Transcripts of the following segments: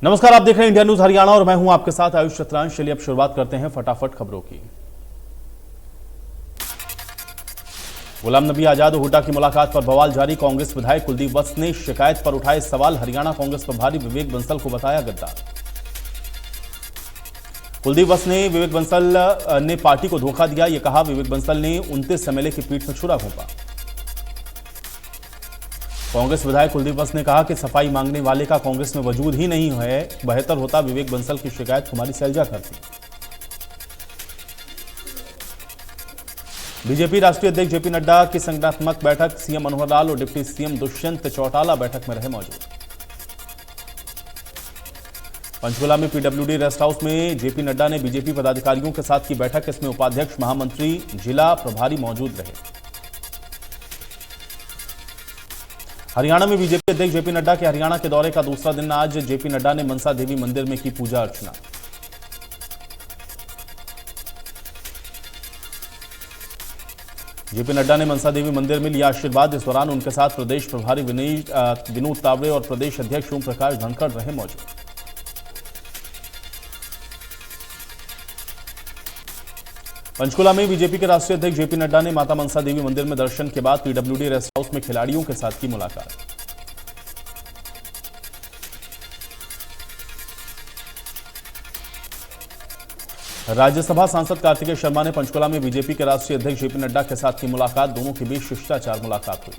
नमस्कार, आप देख रहे हैं इंडिया न्यूज हरियाणा और मैं हूं आपके साथ आयुष चतुरांश। चलिए अब शुरुआत करते हैं फटाफट खबरों की। गुलाम नबी आजाद और हुड्डा की मुलाकात पर बवाल जारी। कांग्रेस विधायक कुलदीप वत्स ने शिकायत पर उठाए सवाल। हरियाणा कांग्रेस प्रभारी विवेक बंसल को बताया गद्दार। कुलदीप वत्स ने विवेक बंसल ने पार्टी को धोखा दिया, यह कहा। विवेक बंसल ने 29 एमएलए की पीठ में छुरा घोंपा। कांग्रेस विधायक कुलदीप वत्स ने कहा कि सफाई मांगने वाले का कांग्रेस में वजूद ही नहीं है। बेहतर होता विवेक बंसल की शिकायत कुमारी सैलजा करती। बीजेपी राष्ट्रीय अध्यक्ष जेपी नड्डा की संगठनात्मक बैठक। सीएम मनोहर लाल और डिप्टी सीएम दुष्यंत चौटाला बैठक में रहे मौजूद। पंचकुला में पीडब्ल्यूडी रेस्ट हाउस में जेपी नड्डा ने बीजेपी पदाधिकारियों के साथ की बैठक। इसमें उपाध्यक्ष, महामंत्री, जिला प्रभारी मौजूद रहे। हरियाणा में बीजेपी अध्यक्ष जेपी नड्डा के हरियाणा के दौरे का दूसरा दिन आज जेपी नड्डा ने मनसा देवी मंदिर में की पूजा अर्चना। जेपी नड्डा ने मनसा देवी मंदिर में लिया आशीर्वाद। इस दौरान उनके साथ प्रदेश प्रभारी विनोद तावड़े और प्रदेश अध्यक्ष ओम प्रकाश धनखड़ रहे मौजूद। पंचकुला में बीजेपी के राष्ट्रीय अध्यक्ष जेपी नड्डा ने माता मनसा देवी मंदिर में दर्शन के बाद पीडब्ल्यूडी रेस्ट हाउस में खिलाड़ियों के साथ की मुलाकात। राज्यसभा सांसद कार्तिकेय शर्मा ने पंचकुला में बीजेपी के राष्ट्रीय अध्यक्ष जेपी नड्डा के साथ की मुलाकात। दोनों के बीच शिष्टाचार मुलाकात हुई।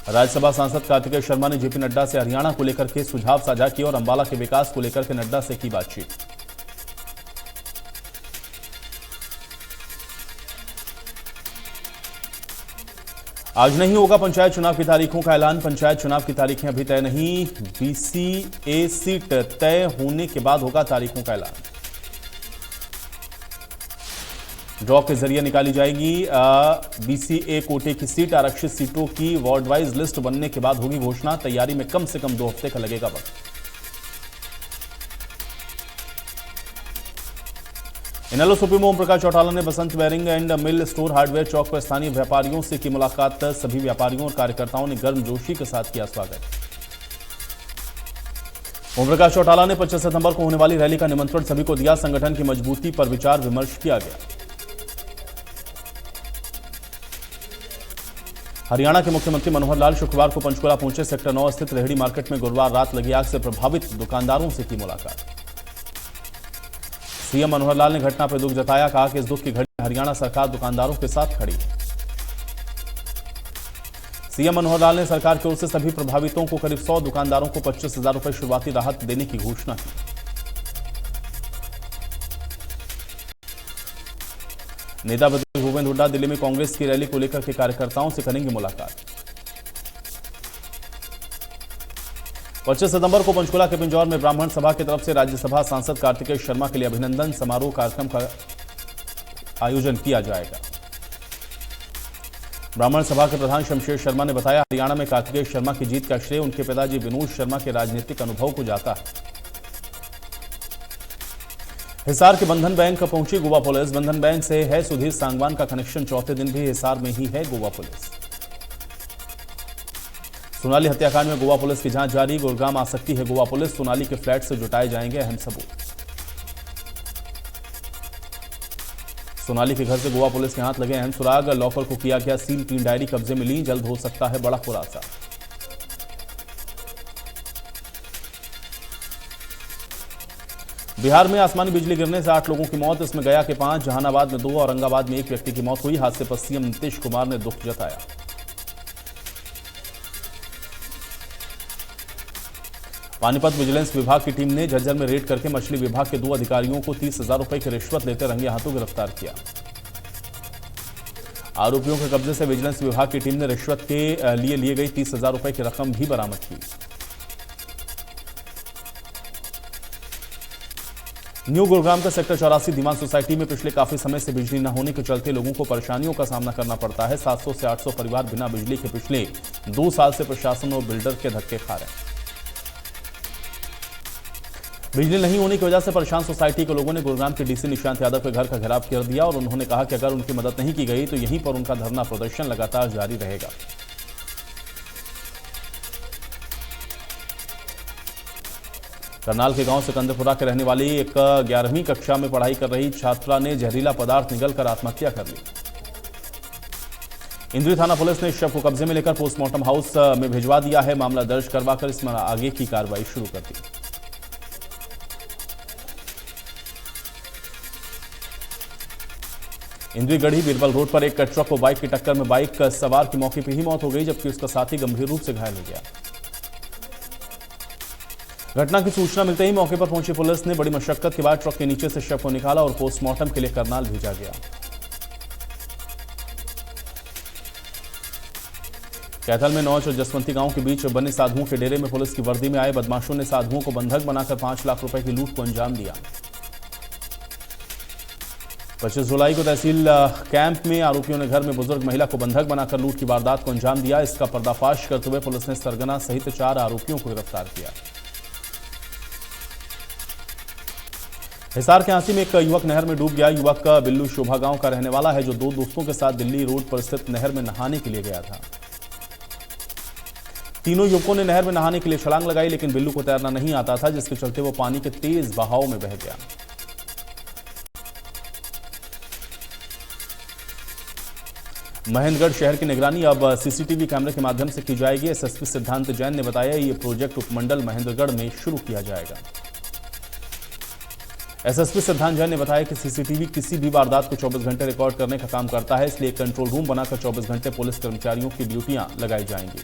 राज्यसभा सांसद कार्तिकेय शर्मा ने जेपी नड्डा से हरियाणा को लेकर के सुझाव साझा किए और अंबाला के विकास को लेकर के नड्डा से की बातचीत। आज नहीं होगा पंचायत चुनाव की तारीखों का ऐलान। पंचायत चुनाव की तारीखें अभी तय नहीं। बीसीए सीट तय होने के बाद होगा तारीखों का ऐलान। ड्रॉ के जरिए निकाली जाएगी बीसीए कोटे की सीट। आरक्षित सीटों की वार्ड वाइज लिस्ट बनने के बाद होगी घोषणा। तैयारी में कम से कम 2 हफ्ते का लगेगा वक्त। इनेलो सुप्रीमो ओम प्रकाश चौटाला ने Basant bearing and mill store hardware चौक पर स्थानीय व्यापारियों से की मुलाकात। सभी व्यापारियों और कार्यकर्ताओं ने गर्मजोशी के साथ किया स्वागत। ओम प्रकाश चौटाला ने 25 सितंबर को होने वाली रैली का निमंत्रण सभी को दिया। संगठन की मजबूती पर विचार विमर्श किया गया। हरियाणा के मुख्यमंत्री मनोहर लाल शुक्रवार को पंचकुला पहुंचे। सेक्टर 9 स्थित रेहड़ी मार्केट में गुरुवार रात लगी आग से प्रभावित दुकानदारों से की मुलाकात। सीएम मनोहर लाल ने घटना पर दुख जताया। कहा कि इस दुख की घड़ी में हरियाणा सरकार दुकानदारों के साथ खड़ी है। सीएम मनोहर लाल ने सरकार की ओर से सभी प्रभावितों को करीब 100 दुकानदारों को 25,000 रुपए शुरुआती राहत देने की घोषणा की। नेता भूपेंद्र हुड्डा दिल्ली में कांग्रेस की रैली को लेकर के कार्यकर्ताओं से करेंगे मुलाकात। 25 सितंबर को पंचकुला के पिंजौर में ब्राह्मण सभा की तरफ से राज्यसभा सांसद कार्तिकेय शर्मा के लिए अभिनंदन समारोह कार्यक्रम का आयोजन किया जाएगा। ब्राह्मण सभा के प्रधान शमशेर शर्मा ने बताया, हरियाणा में कार्तिकेय शर्मा की जीत का श्रेय उनके पिताजी विनोद शर्मा के राजनीतिक अनुभव को जाता है। हिसार के बंधन बैंक पहुंची गोवा पुलिस। बंधन बैंक से है सुधीर सांगवान का कनेक्शन। चौथे दिन भी हिसार में ही है गोवा पुलिस। सोनाली हत्याकांड में गोवा पुलिस की जांच जारी। गुड़गांव आ सकती है गोवा पुलिस। सोनाली के फ्लैट से जुटाए जाएंगे अहम सबूत। सोनाली के घर से गोवा पुलिस के हाथ लगे अहम सुराग। लॉकर को किया गया सील। 3 डायरी कब्जे में ली। जल्द हो सकता है बड़ा खुलासा। बिहार में आसमानी बिजली गिरने से 8 लोगों की मौत। इसमें गया के 5, जहानाबाद में 2, औरंगाबाद में 1 व्यक्ति की मौत हुई। हादसे पर सीएम नीतीश कुमार ने दुख जताया। पानीपत विजिलेंस विभाग की टीम ने झज्जर में रेड करके मछली विभाग के 2 अधिकारियों को 30,000 रुपए की रिश्वत लेते रंगे हाथों गिरफ्तार किया। आरोपियों के कब्जे से विजिलेंस विभाग की टीम ने रिश्वत के लिए ली गई 30,000 रुपए की रकम भी बरामद की। न्यू गुरुग्राम का सेक्टर 84 दीवान सोसाइटी में पिछले काफी समय से बिजली न होने के चलते लोगों को परेशानियों का सामना करना पड़ता है। 700 से 800 परिवार बिना बिजली के पिछले 2 साल से प्रशासन और बिल्डर के धक्के खा रहे हैं। बिजली नहीं होने की वजह से परेशान सोसाइटी के लोगों ने गुरुग्राम के डीसी निशांत यादव के घर का घेराव कर दिया और उन्होंने कहा कि अगर उनकी मदद नहीं की गई तो यहीं पर उनका धरना प्रदर्शन लगातार जारी रहेगा। करनाल के गांव सिकंदरपुरा के रहने वाली एक 11वीं कक्षा में पढ़ाई कर रही छात्रा ने जहरीला पदार्थ निगलकर आत्महत्या कर ली। इंद्री थाना पुलिस ने शव को कब्जे में लेकर पोस्टमार्टम हाउस में भिजवा दिया है। मामला दर्ज करवाकर इसमें आगे की कार्रवाई शुरू कर दी। इंद्री गढ़ी बीरबल रोड पर एक ट्रक को बाइक की टक्कर में बाइक सवार की मौके पर ही मौत हो गई, जबकि उसका साथी गंभीर रूप से घायल हो गया। घटना की सूचना मिलते ही मौके पर पहुंची पुलिस ने बड़ी मशक्कत के बाद ट्रक के नीचे से शव को निकाला और पोस्टमार्टम के लिए करनाल भेजा गया। कैथल में नौच और जसवंती गांव के बीच बने साधुओं के डेरे में पुलिस की वर्दी में आए बदमाशों ने साधुओं को बंधक बनाकर 5 लाख रुपए की लूट को अंजाम दिया। 25 जुलाई को तहसील कैंप में आरोपियों ने घर में बुजुर्ग महिला को बंधक बनाकर लूट की वारदात को अंजाम दिया। इसका पर्दाफाश करते हुए पुलिस ने सरगना सहित 4 आरोपियों को गिरफ्तार किया। हिसार के आंसी में एक युवक नहर में डूब गया। युवक बिल्लू शोभा गांव का रहने वाला है, जो 2 दोस्तों के साथ दिल्ली रोड पर स्थित नहर में नहाने के लिए गया था। तीनों युवकों ने नहर में नहाने के लिए छलांग लगाई, लेकिन बिल्लू को तैरना नहीं आता था, जिसके चलते वो पानी के तेज बहाव में बह गया। महेंद्रगढ़ शहर की निगरानी अब सीसीटीवी कैमरे के माध्यम से की जाएगी। एसएसपी सिद्धांत जैन ने बताया ये प्रोजेक्ट उपमंडल महेंद्रगढ़ में शुरू किया जाएगा। एसएसपी सिद्धांत जैन ने बताया कि सीसीटीवी किसी भी वारदात को 24 घंटे रिकॉर्ड करने का काम करता है, इसलिए कंट्रोल रूम बनाकर 24 घंटे पुलिस कर्मचारियों की ड्यूटियां लगाई जाएंगी।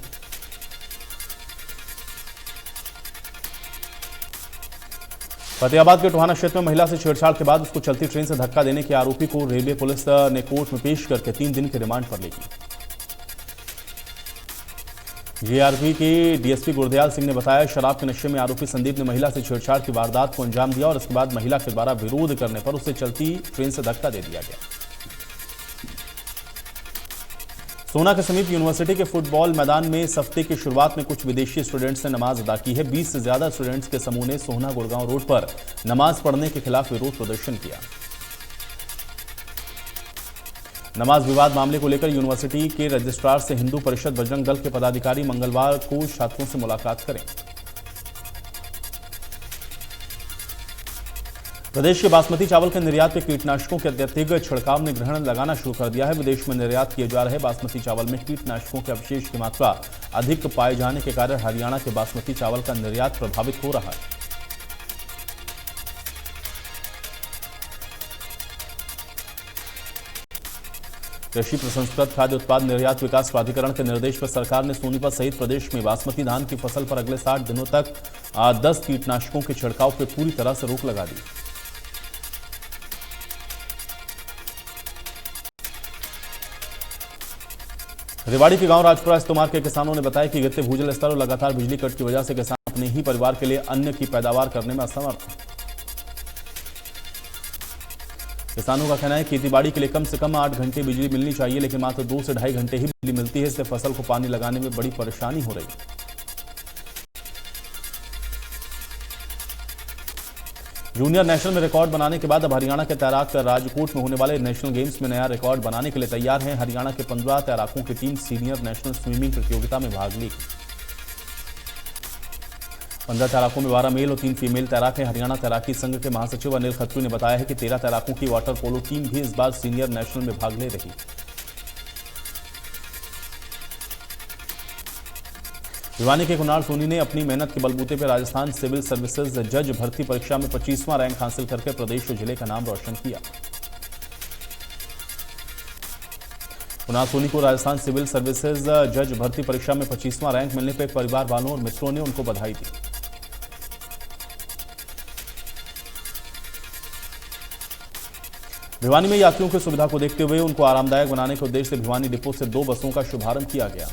फतेहाबाद के टोहाना क्षेत्र में महिला से छेड़छाड़ के बाद उसको चलती ट्रेन से धक्का देने के आरोपी को रेलवे पुलिस ने कोर्ट में पेश करके 3 दिन के रिमांड पर लेगी। जीआरपी के डीएसपी गुरदयाल सिंह ने बताया, शराब के नशे में आरोपी संदीप ने महिला से छेड़छाड़ की वारदात को अंजाम दिया और इसके बाद महिला के द्वारा विरोध करने पर उसे चलती ट्रेन से धक्का दे दिया गया। सोना के समीप यूनिवर्सिटी के फुटबॉल मैदान में इस हफ्ते की शुरुआत में कुछ विदेशी स्टूडेंट्स ने नमाज अदा की है। 20 से ज्यादा स्टूडेंट्स के समूह ने सोहना गुड़गांव रोड पर नमाज पढ़ने के खिलाफ विरोध प्रदर्शन किया। नमाज विवाद मामले को लेकर यूनिवर्सिटी के रजिस्ट्रार से हिंदू परिषद बजरंग दल के पदाधिकारी मंगलवार को छात्रों से मुलाकात करें। प्रदेश के बासमती चावल के निर्यात पे कीटनाशकों के अत्यधिक छिड़काव ने ग्रहण लगाना शुरू कर दिया है। विदेश में निर्यात किए जा रहे बासमती चावल में कीटनाशकों के अवशेष की मात्रा अधिक पाए जाने के कारण हरियाणा के बासमती चावल का निर्यात प्रभावित हो रहा है। कृषि प्रसंस्कृत खाद्य उत्पाद निर्यात विकास प्राधिकरण के निर्देश पर सरकार ने सोनीपत सहित प्रदेश में बासमती धान की फसल पर अगले 60 दिनों तक 10 कीटनाशकों के छिड़काव पर पूरी तरह से रोक लगा दी। रेवाड़ी के गांव राजपुरा इस्तमार के किसानों ने बताया कि गिरते भूजल स्तर और लगातार बिजली कट की वजह से किसान अपने ही परिवार के लिए अन्न की पैदावार करने में असमर्थ हैं। किसानों का कहना है कि खेतीबाड़ी के लिए कम से कम 8 घंटे बिजली मिलनी चाहिए, लेकिन मात्र 2 से ढाई घंटे ही बिजली मिलती है। इससे फसल को पानी लगाने में बड़ी परेशानी हो रही है। जूनियर नेशनल में रिकॉर्ड बनाने के बाद अब हरियाणा के तैराक राजकोट में होने वाले नेशनल गेम्स में नया रिकॉर्ड बनाने के लिए तैयार हैं। हरियाणा के 15 तैराकों की टीम सीनियर नेशनल स्विमिंग प्रतियोगिता में भाग लेगी। 15 तैराकों में 12 मेल और 3 फीमेल तैराक हैं। हरियाणा तैराकी संघ के महासचिव अनिल खत्री ने बताया है कि 13 तैराकों की वाटर पोलो टीम भी इस बार सीनियर नेशनल में भाग ले रही। भिवानी के कुणाल सोनी ने अपनी मेहनत के बलबूते पर राजस्थान सिविल सर्विसेज जज भर्ती परीक्षा में 25वां रैंक हासिल करके प्रदेश और जिले का नाम रोशन किया। कुणाल सोनी को राजस्थान सिविल सर्विसेज जज भर्ती परीक्षा में 25वां रैंक मिलने पर परिवार वालों और मित्रों ने उनको बधाई दी। भिवानी में यात्रियों की सुविधा को देखते हुए उनको आरामदायक बनाने के उद्देश्य से भिवानी डिपो से 2 बसों का शुभारंभ किया गया।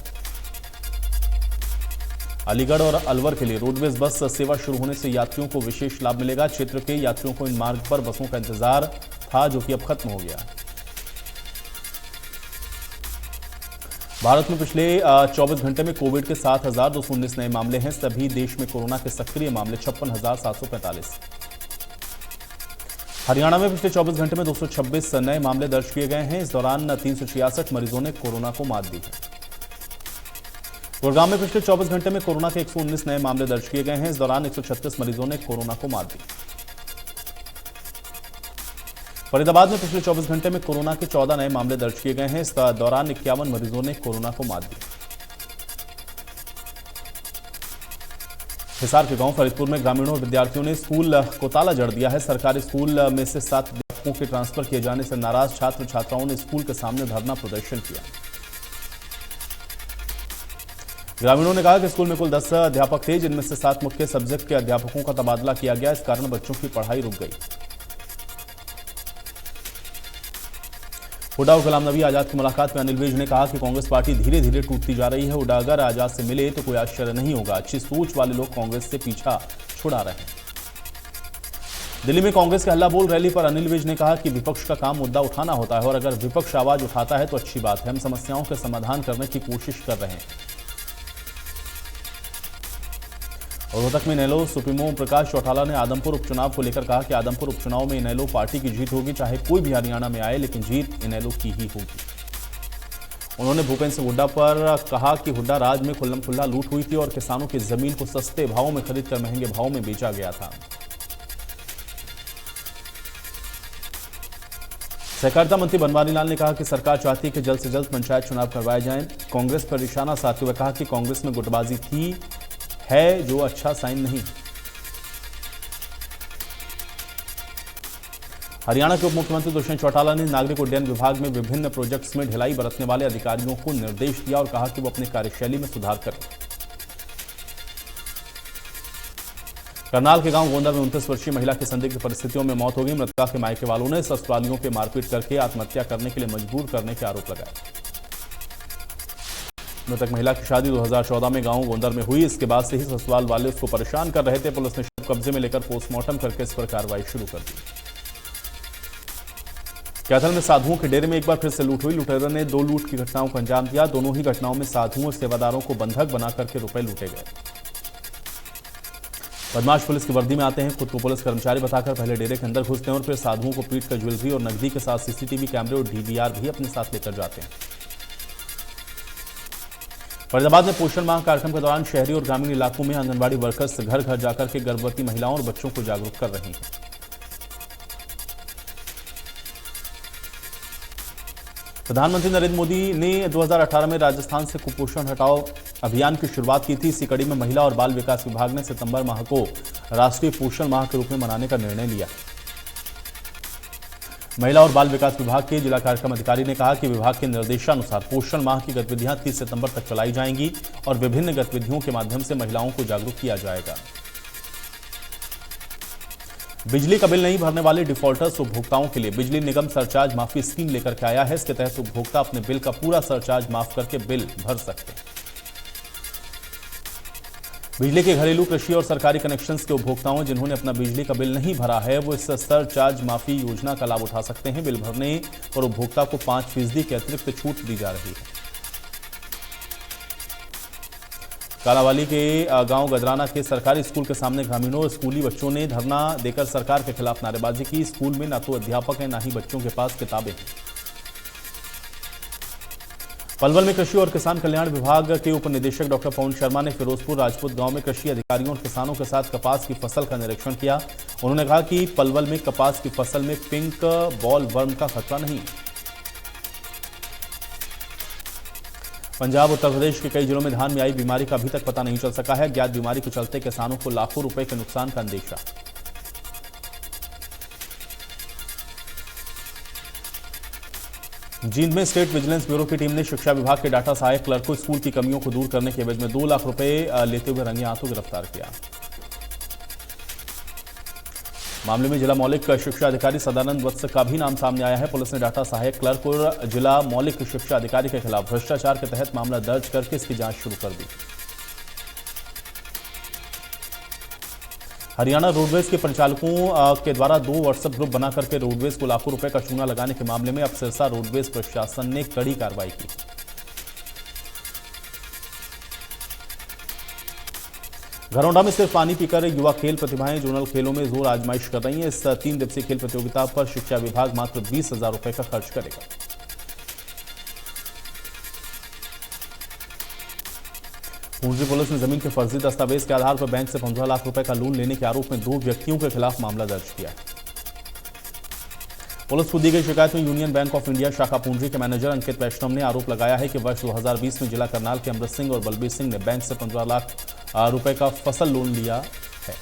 अलीगढ़ और अलवर के लिए रोडवेज बस सेवा शुरू होने से यात्रियों को विशेष लाभ मिलेगा। क्षेत्र के यात्रियों को इन मार्ग पर बसों का इंतजार था, जो कि अब खत्म हो गया। भारत में पिछले 24 घंटे में कोविड के 7,219 नए मामले हैं। सभी देश में कोरोना के सक्रिय मामले 56,745। हरियाणा में पिछले 24 घंटे में 226 नए मामले दर्ज किए गए हैं। इस दौरान 366 मरीजों ने कोरोना को मात दी है। गुड़गांव में पिछले 24 घंटे में कोरोना के 119 नए मामले दर्ज किए गए हैं। इस दौरान 136 मरीजों ने कोरोना को मात दी। फरीदाबाद में पिछले 24 घंटे में कोरोना के 14 नए मामले दर्ज किए गए हैं। इस दौरान 51 मरीजों ने कोरोना को मात दी। हिसार के गांव फरीदपुर में ग्रामीणों और विद्यार्थियों ने स्कूल को ताला जड़ दिया है। सरकारी स्कूल में से 7 अध्यापकों के ट्रांसफर किए जाने से नाराज छात्र छात्राओं ने स्कूल के सामने धरना प्रदर्शन किया। ग्रामीणों ने कहा कि स्कूल में कुल 10 अध्यापक थे, जिनमें से 7 मुख्य सब्जेक्ट के अध्यापकों का तबादला किया गया। इस कारण बच्चों की पढ़ाई रुक गई। हुड्डा और गुलाम नबी आजाद की मुलाकात में अनिल विज ने कहा कि कांग्रेस पार्टी धीरे धीरे टूटती जा रही है। हुड्डा अगर आजाद से मिले तो कोई आश्चर्य नहीं होगा। अच्छी सोच वाले लोग कांग्रेस से पीछा छुड़ा रहे हैं। दिल्ली में कांग्रेस के हल्ला बोल रैली पर अनिल विज ने कहा कि विपक्ष का काम मुद्दा उठाना होता है और अगर विपक्ष आवाज उठाता है तो अच्छी बात है। हम समस्याओं के समाधान करने की कोशिश कर रहे हैं। और रोहतक में इनेलो सुप्रीमो ओम प्रकाश चौटाला ने आदमपुर उपचुनाव को लेकर कहा कि आदमपुर उपचुनाव में इनेलो पार्टी की जीत होगी, चाहे कोई भी हरियाणा में आए, लेकिन जीत इनेलो की ही होगी। उन्होंने भूपेंद्र सिंह हुड्डा पर कहा कि हुड्डा राज में खुल्लम खुल्ला लूट हुई थी और किसानों की जमीन को सस्ते भावों में खरीदकर महंगे भाव में बेचा गया था। सहकारिता मंत्री बनवारी लाल ने कहा कि सरकार चाहती है कि जल्द से जल्द पंचायत चुनाव करवाए जाएं। कांग्रेस पर निशाना साधते हुए कहा कि कांग्रेस में गुटबाजी थी है जो अच्छा साइन नहीं। हरियाणा के उप मुख्यमंत्री दुष्यंत चौटाला ने नागरिक उड्डयन विभाग में विभिन्न प्रोजेक्ट्स में ढिलाई बरतने वाले अधिकारियों को निर्देश दिया और कहा कि वो अपनी कार्यशैली में सुधार करें। करनाल के गांव गोंदा में 29 वर्षीय महिला की संदिग्ध परिस्थितियों में मौत हो गई। मृतका के मायके वालों ने ससुरालियों के मारपीट करके आत्महत्या करने के लिए मजबूर करने के आरोप लगाए। मृतक महिला की शादी 2014 में गांव गोंदर में हुई। इसके बाद से ही ससुराल वाले उसको परेशान कर रहे थे। पुलिस ने शव कब्जे में लेकर पोस्टमार्टम करके इस पर कार्रवाई शुरू कर दी। कैथल में साधुओं के डेरे में एक बार फिर से लूट हुई। लुटेरों ने 2 लूट की घटनाओं को अंजाम दिया। दोनों ही घटनाओं में साधुओं और सेवादारों को बंधक बना करके रुपए लूटे गए। बदमाश पुलिस की वर्दी में आते हैं, खुद को पुलिस कर्मचारी बताकर पहले डेरे के अंदर घुसते हैं और फिर साधुओं को पीट कर ज्वेलरी और नकदी के साथ सीसीटीवी कैमरे और डीवीआर भी अपने साथ लेकर जाते हैं। फरीदाबाद में पोषण माह कार्यक्रम के दौरान शहरी और ग्रामीण इलाकों में आंगनबाड़ी वर्कर्स घर घर जाकर के गर्भवती महिलाओं और बच्चों को जागरूक कर रही हैं। प्रधानमंत्री नरेंद्र मोदी ने 2018 में राजस्थान से कुपोषण हटाओ अभियान की शुरुआत की थी। इसी कड़ी में महिला और बाल विकास विभाग ने सितंबर माह को राष्ट्रीय पोषण माह के रूप में मनाने का निर्णय लिया। महिला और बाल विकास विभाग के जिला कार्यक्रम अधिकारी ने कहा कि विभाग के निर्देशानुसार पोषण माह की गतिविधियां 30 सितंबर तक चलाई जाएंगी और विभिन्न गतिविधियों के माध्यम से महिलाओं को जागरूक किया जाएगा। बिजली का बिल नहीं भरने वाले डिफॉल्टर्स उपभोक्ताओं के लिए बिजली निगम सरचार्ज माफी स्कीम लेकर के आया है। इसके तहत उपभोक्ता अपने बिल का पूरा सरचार्ज माफ करके बिल भर सकते हैं। बिजली के घरेलू, कृषि और सरकारी कनेक्शंस के उपभोक्ताओं जिन्होंने अपना बिजली का बिल नहीं भरा है वो इस सरचार्ज माफी योजना का लाभ उठा सकते हैं। बिल भरने पर उपभोक्ता को 5% की अतिरिक्त छूट दी जा रही है। कालावाली के गांव गदराना के सरकारी स्कूल के सामने ग्रामीणों और स्कूली बच्चों ने धरना देकर सरकार के खिलाफ नारेबाजी की। स्कूल में ना तो अध्यापक है ना ही बच्चों के पास किताबें हैं। पलवल में कृषि और किसान कल्याण विभाग के उप निदेशक डॉक्टर पवन शर्मा ने फिरोजपुर राजपूत गांव में कृषि अधिकारियों और किसानों के साथ कपास की फसल का निरीक्षण किया। उन्होंने कहा कि पलवल में कपास की फसल में पिंक बॉल वर्म का खतरा नहीं। पंजाब उत्तर प्रदेश के कई जिलों में धान में आई बीमारी का अभी तक पता नहीं चल सका है। ज्ञात बीमारी के चलते किसानों को लाखों रुपए के नुकसान का अंदेशा। जींद में स्टेट विजिलेंस ब्यूरो की टीम ने शिक्षा विभाग के डाटा सहायक क्लर्क को स्कूल की कमियों को दूर करने के एवज में 2 लाख रुपए लेते हुए रंगे हाथों गिरफ्तार किया। मामले में जिला मौलिक शिक्षा अधिकारी सदानंद वत्स का भी नाम सामने आया है। पुलिस ने डाटा सहायक क्लर्क और जिला मौलिक शिक्षा अधिकारी के खिलाफ भ्रष्टाचार के तहत मामला दर्ज करके इसकी जांच शुरू कर दी। हरियाणा रोडवेज के परिचालकों के द्वारा 2 व्हाट्सएप ग्रुप बना करके रोडवेज को लाखों रुपए का चूना लगाने के मामले में अब सिरसा रोडवेज प्रशासन ने कड़ी कार्रवाई की। घरौंडा में सिर्फ पानी पीकर युवा खेल प्रतिभाएं जोनल खेलों में जोर आजमाइश कर रही हैं। इस 3 दिवसीय खेल प्रतियोगिता पर शिक्षा विभाग मात्र 20,000 रुपए का खर्च करेगा। पूंजी पुलिस ने जमीन के फर्जी दस्तावेज के आधार पर बैंक से 15 लाख रुपए का लोन लेने के आरोप में 2 व्यक्तियों के खिलाफ मामला दर्ज किया। पुलिस को दी गई शिकायत में यूनियन बैंक ऑफ इंडिया शाखा पूंजी के मैनेजर अंकित वैष्णव ने आरोप लगाया है कि वर्ष 2020 में जिला करनाल के अमृत सिंह और बलबीर सिंह ने बैंक से 15 लाख रुपए का फसल लोन लिया है।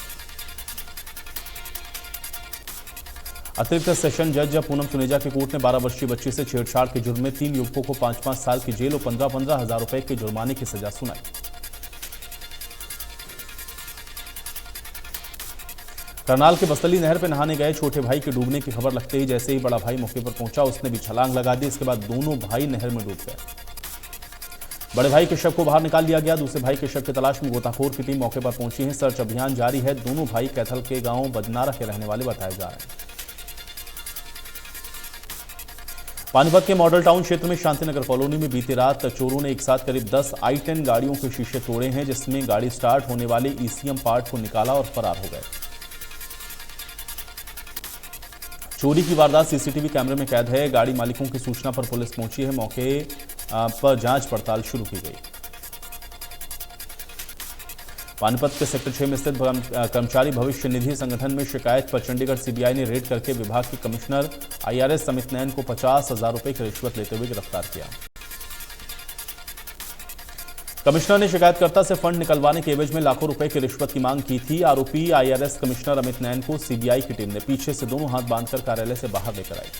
अतिरिक्त सेशन जज पूनम सुनेजा की कोर्ट ने 12 वर्षीय बच्ची से छेड़छाड़ के जुर्म में 3 युवकों को 5-5 साल की जेल और 15-15 हजार रुपए के जुर्माने की सजा सुनाई। करनाल के बस्तली नहर पर नहाने गए छोटे भाई के डूबने की खबर लगते ही जैसे ही बड़ा भाई मौके पर पहुंचा उसने भी छलांग लगा दी। इसके बाद दोनों भाई नहर में डूब गए। बड़े भाई के शव को बाहर निकाल लिया गया। दूसरे भाई के शव की तलाश में गोताखोर की टीम मौके पर पहुंची है। सर्च अभियान जारी है। दोनों भाई कैथल के गांव बदनारा के रहने वाले बताए जा रहे हैं। पानीपत के मॉडल टाउन क्षेत्र में शांतिनगर कॉलोनी में बीती रात चोरों ने एक साथ करीब 10 i10 गाड़ियों के शीशे तोड़े हैं, जिसमें गाड़ी स्टार्ट होने वाले ईसीएम पार्ट को निकाला और फरार हो गए। चोरी की वारदात सीसीटीवी कैमरे में कैद है। गाड़ी मालिकों की सूचना पर पुलिस पहुंची है। मौके पर जांच पड़ताल शुरू की गई। पानीपत के सेक्टर 6 में स्थित कर्मचारी भविष्य निधि संगठन में शिकायत पर चंडीगढ़ सीबीआई ने रेड करके विभाग के कमिश्नर IRS अमित नैन को 50,000 रुपए की रिश्वत लेते हुए गिरफ्तार किया। कमिश्नर ने शिकायतकर्ता से फंड निकलवाने के एवज में लाखों रुपए की रिश्वत की मांग की थी। आरोपी IRS कमिश्नर अमित नैन को सीबीआई की टीम ने पीछे से दोनों हाथ बांधकर कार्यालय से बाहर लेकर आई।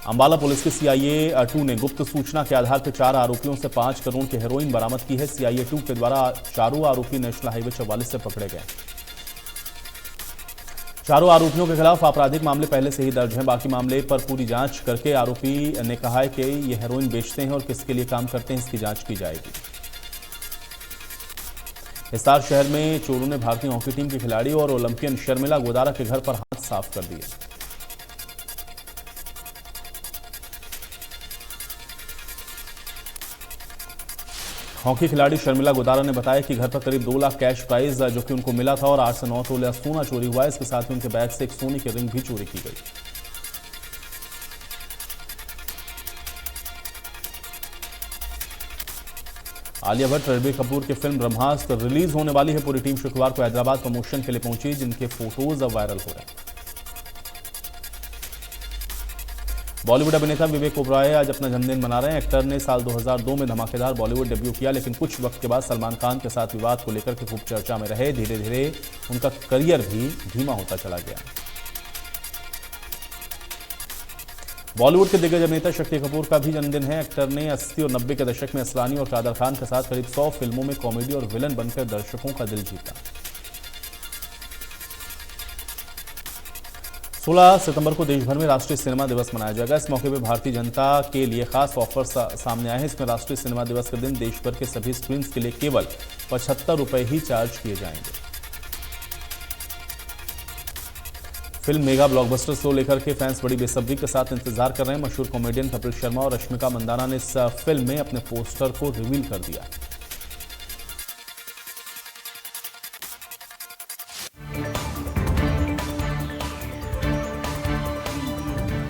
अंबाला पुलिस की CIA 2 ने गुप्त सूचना के आधार पर 4 आरोपियों से 5 करोड़ की हेरोइन बरामद की है। CIA 2 के द्वारा चारों आरोपी नेशनल हाईवे 44 से पकड़े गए। चारों आरोपियों के खिलाफ आपराधिक मामले पहले से ही दर्ज हैं। बाकी मामले पर पूरी जांच करके आरोपी ने कहा है कि ये हेरोइन बेचते हैं और किसके लिए काम करते हैं, इसकी जांच की जाएगी। हिसार शहर में चोरों ने भारतीय हॉकी टीम की खिलाड़ी और ओलंपियन शर्मिला गोदारा के घर पर हाथ साफ कर दिए। हॉकी खिलाड़ी शर्मिला गोदारा ने बताया कि घर पर करीब 2 लाख कैश प्राइज जो कि उनको मिला था और 8 से 9 तोला सोना चोरी हुआ। इसके साथ ही उनके बैग से एक सोने की रिंग भी चोरी की गई। आलिया भट्ट रणबीर कपूर की फिल्म ब्रह्मास्त्र रिलीज होने वाली है। पूरी टीम शुक्रवार को हैदराबाद प्रमोशन के लिए पहुंची, जिनके फोटोज अब वायरल हो रहे हैं। बॉलीवुड अभिनेता विवेक ओबरॉय आज अपना जन्मदिन मना रहे हैं। एक्टर ने साल 2002 में धमाकेदार बॉलीवुड डेब्यू किया, लेकिन कुछ वक्त के बाद सलमान खान के साथ विवाद को लेकर के खूब चर्चा में रहे। धीरे धीरे उनका करियर भी धीमा होता चला गया। बॉलीवुड के दिग्गज अभिनेता शक्ति कपूर का भी जन्मदिन है। एक्टर ने 80 और 90 के दशक में असलानी और कादर खान के साथ करीब 100 फिल्मों में कॉमेडी और विलन बनकर दर्शकों का दिल जीता। 16 सितंबर को देश भर में राष्ट्रीय सिनेमा दिवस मनाया जाएगा। इस मौके पर भारतीय जनता के लिए खास ऑफर सामने आए हैं। इसमें राष्ट्रीय सिनेमा दिवस के दिन देश भर के सभी स्क्रीन्स के लिए केवल 75 रुपए ही चार्ज किए जाएंगे। फिल्म मेगा ब्लॉकबस्टर को लेकर के फैंस बड़ी बेसब्री के साथ इंतजार कर रहे हैं। मशहूर कॉमेडियन कपिल शर्मा और रश्मिका मंदाना ने इस फिल्म में अपने पोस्टर को रिवील कर दिया।